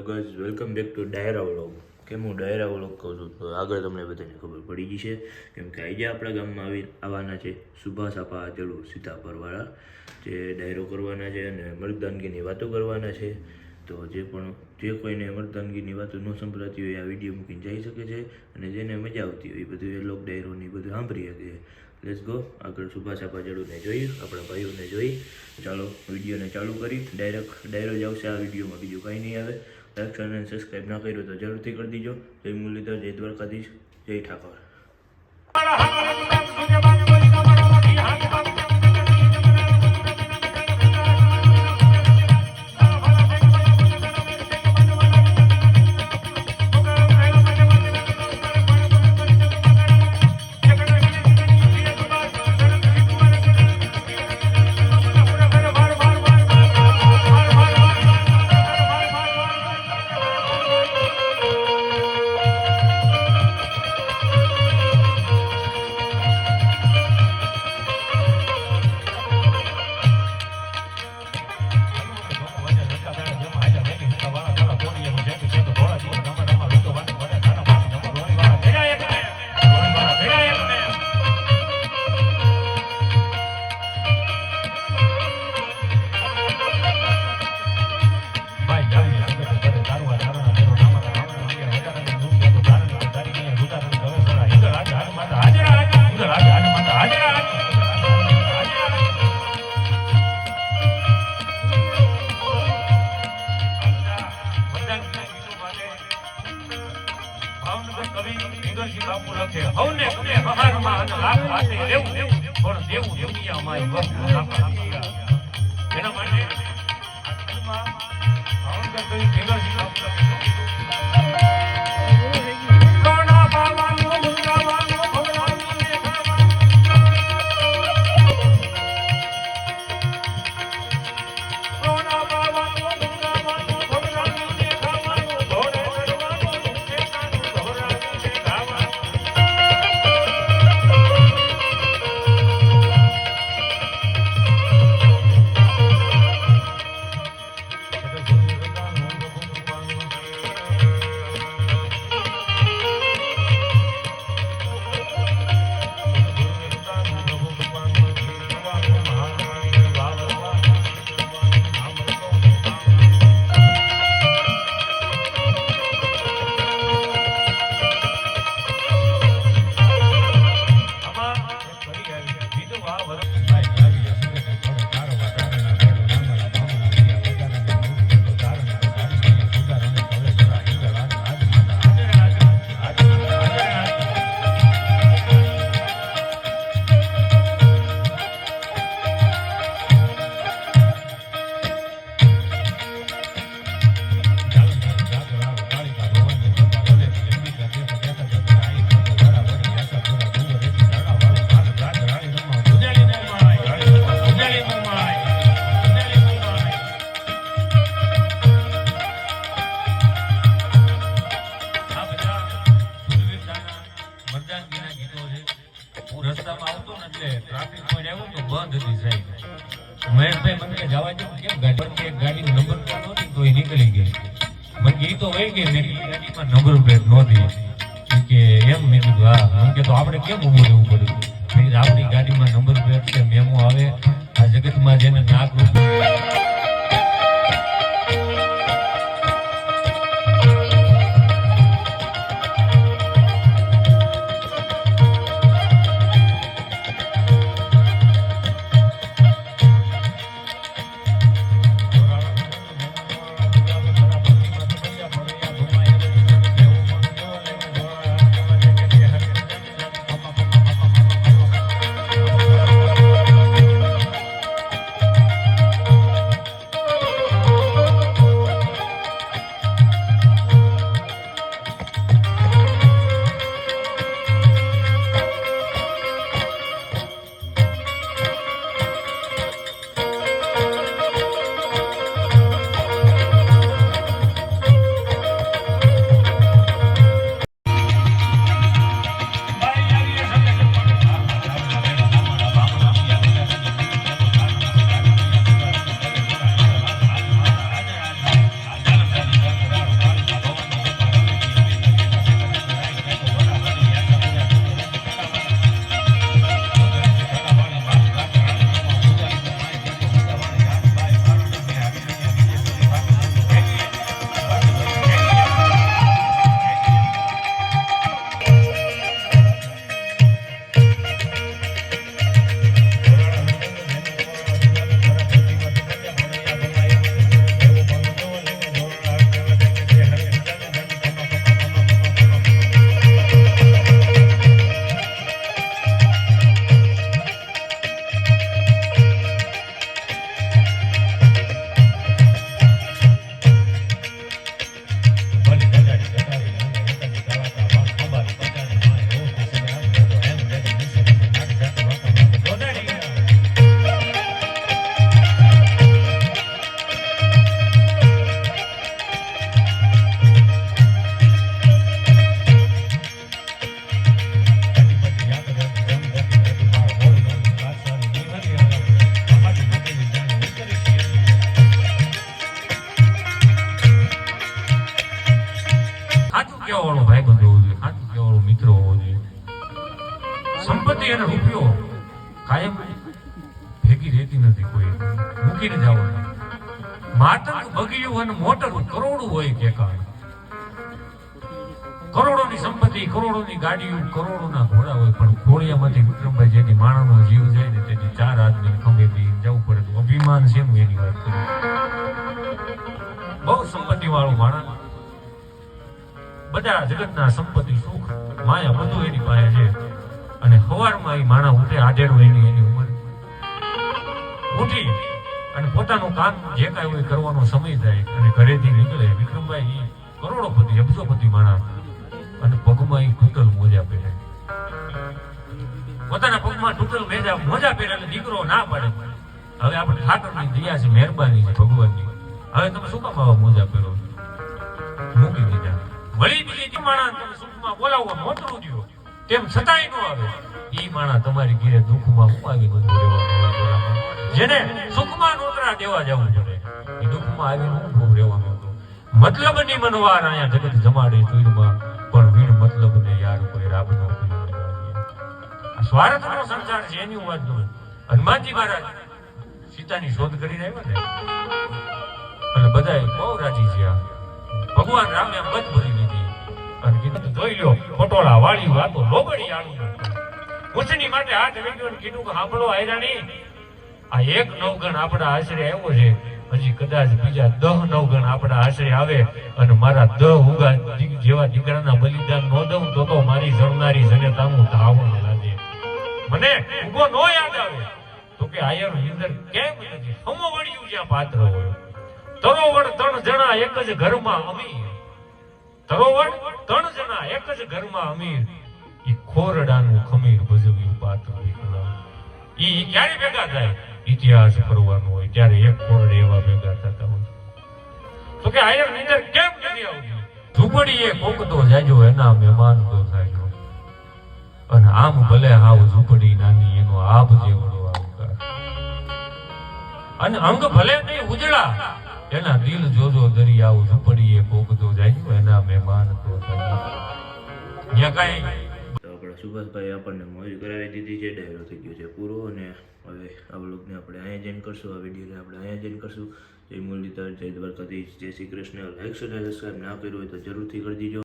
Guys, welcome back to Dayra vlog. કેમ હું ડાયરા vlog કહું છું તો આગળ તમને બધાને ખબર પડી ગઈ છે, કેમ કે આજે આપણા ગામમાં આવવાના છે સુભાષ આપા ચડુ સીતાપરવાળા, જે ડાયરો કરવાના છે અને મર્દાનગીની વાતો કરવાના છે. તો જે કોઈને મર્દાનગીની વાતો ન સંભળાતી હોય આ વિડીયો મૂકીને જઈ શકે છે, અને જેને મજા આવતી હોય એ બધું એ લોક ડાયરોની બધું સાંભળી શકે. લેટ્સ ગો, આગળ સુભાષ આપા ચડુને જોઈ, આપણા ભાઈઓને જોઈ. ચાલો વિડીયોને ચાલુ કરી, ડાયરો જ આવશે આ વિડીયોમાં, બીજું કંઈ નહીં આવે. લાઈક અને સબસ્ક્રાઈબ ના કર્યો તો જરૂરથી કરી દીજો. જય મુરલીધર, જય દ્વારકાધીશ, જય ઠાકોર. મહેશભાઈ મને જવા દે કેમ ગાડીનો નંબર પ્લેટ નહોતી તો એ નીકળી ગઈ. મને એ તો વહી ગઈ, મેં ગાડીમાં નંબર પ્લેટ નહોતી કે એમ. મેં કીધું હા. કે તો આપણે કેમ ઊભું રહેવું પડ્યું? મેં આપણી ગાડીમાં નંબર પ્લેટ છે, મેમો આવે. આ જગતમાં જેને નાક કહેવા વાળો ભાઈબંધ હોવો જોઈએ, સાચું કહેવા વાળો મિત્ર હોવો જોઈએ. સંપત્તિ અને રૂપિયો કાયમ ભેગી રહેતી નથી, કોઈ મૂકીને જવાનું. માતંગ બગીયું અને મોટર કરોડું હોય કે કાંઈ, કરોડોની સંપત્તિ, કરોડોની ગાડીઓ, કરોડોના ઘોડા હોય, પણ ઘોડિયામાંથી વિક્રમભાઈ જેથી માણસનો જીવ જાય ને તેથી 4 આદમી ખંભે બેસી જવું પડે તો અભિમાન છે એનું એની વાત કરી. બહુ સંપત્તિ વાળું માણસ, બધા જગતના સંપત્તિ, સુખ, માયા બધું એની પાસે છે, અને સવારમાં એ માણસ ઉઠે આડેડો એની ઉંમર ઉઠી અને પોતાનું કામ જે કાંઈ હોય કરવાનો સમય થાય અને ઘરેથી નીકળે. વિક્રમભાઈ કરોડોપતિ, અબજોપતિ માણસ, અને પગમાં એ તૂટલ મોજા પહેરે. પોતાના પગમાં તૂટલ મોજા પહેરે એટલે દીકરો ના પાડે, હવે આપણે ઠાકરની દયા છે, મહેરબાની છે ભગવાનની, હવે તમે શું કામ આવા મોજા પહેરો, મૂકી દીધા. વળી બીજી માણસ તમે સુખમાં બોલાવો, મોતરું દ્યો, તેમ છતાંય ન આવે, ઈ માણસ તમારી ઘરે દુઃખમાં ઉપાવી બધું રહેવાનું હોય. જેને સુખમાં નોતરા દેવા જવું પડે એ દુઃખમાં આવીને ઊભું રહેવાનું હતું. મતલબની મનવાર અહીંયા જગત જમાડે તુરમાં, પણ વીણ મતલબને યાર કોઈ રાબનો આ સ્વાર્થનો સંસાર છે એની વાત ન. હનુમાનજી મહારાજ સીતાની શોધ કરીને આવ્યા ને અને બધાએ બહુ રાજી થયા. ભગવાન રામે આમ બધ ભરી લીધી અને કીધું જોઈ લો પટોળા વાળી વાતો લોબડી આડું પૂછની માટે હાથ વેગ્યો કીધું કે સાંભળો આયરાણી, આ 1 નવગણ આપણા આશરે આવ્યો છે, હજી કદાચ બીજા 10 નવગણ આપણા આશરે આવે અને મારા 10 ઉગા જેવા દીકરાના બલિદાન ન દઉં તો મારી જણનારી જનતાનું ધાવણ લાગે. મને ઉગો નો યાદ આવે તો કે આયર નિંદર કેમ નથી, હમો વળ્યું જ્યાં પાત્ર હોય. તરોવડ 3 જણા એક જ ઘરમાં અમીર, તરોવડ 3 જણા એક જ ઘરમાં અમીર, ઈ ખોરડાનું ખમીર ભજવ્યું પાત્ર વિકલાંગ. ઈ ક્યારે ભેગા થાય, ઇતિહાસ ફરવાનો હોય ત્યારે એક ખોરડે એવા ભેગા થતા હોય. તો કે આયર નિંદર કેમ નથી આવતી, ઝૂંપડીએ કોક તો જાજો એના મહેમાન તો થાય, અને આમ ભલે હાવ ઝૂંપડી નાની એનો આપ જેવડો આવકાર, અને અંગ ભલે નહીં ઉજળા એના દિલ જોજો દરિયાઓ, ઝૂંપડીએ કોક તો જાજો એના મહેમાન તો થાય. ત્યાં કાંઈ આપણા સુભાષભાઈ આપણને મોજ કરાવી દીધી છે, ડાયરો થઈ ગયો છે પૂરો, અને હવે આ વ્લોગને આપણે અહીંયા જ એન્ડ કરશું, આ વિડીયોને આપણે અહીંયા જ એન્ડ કરશું. જય મુરલીધર, જય દ્વારકાધીશ, જય Shri Krishna. Like, share, subscribe ના કર્યું હોય તો જરૂરથી કરી દીજો.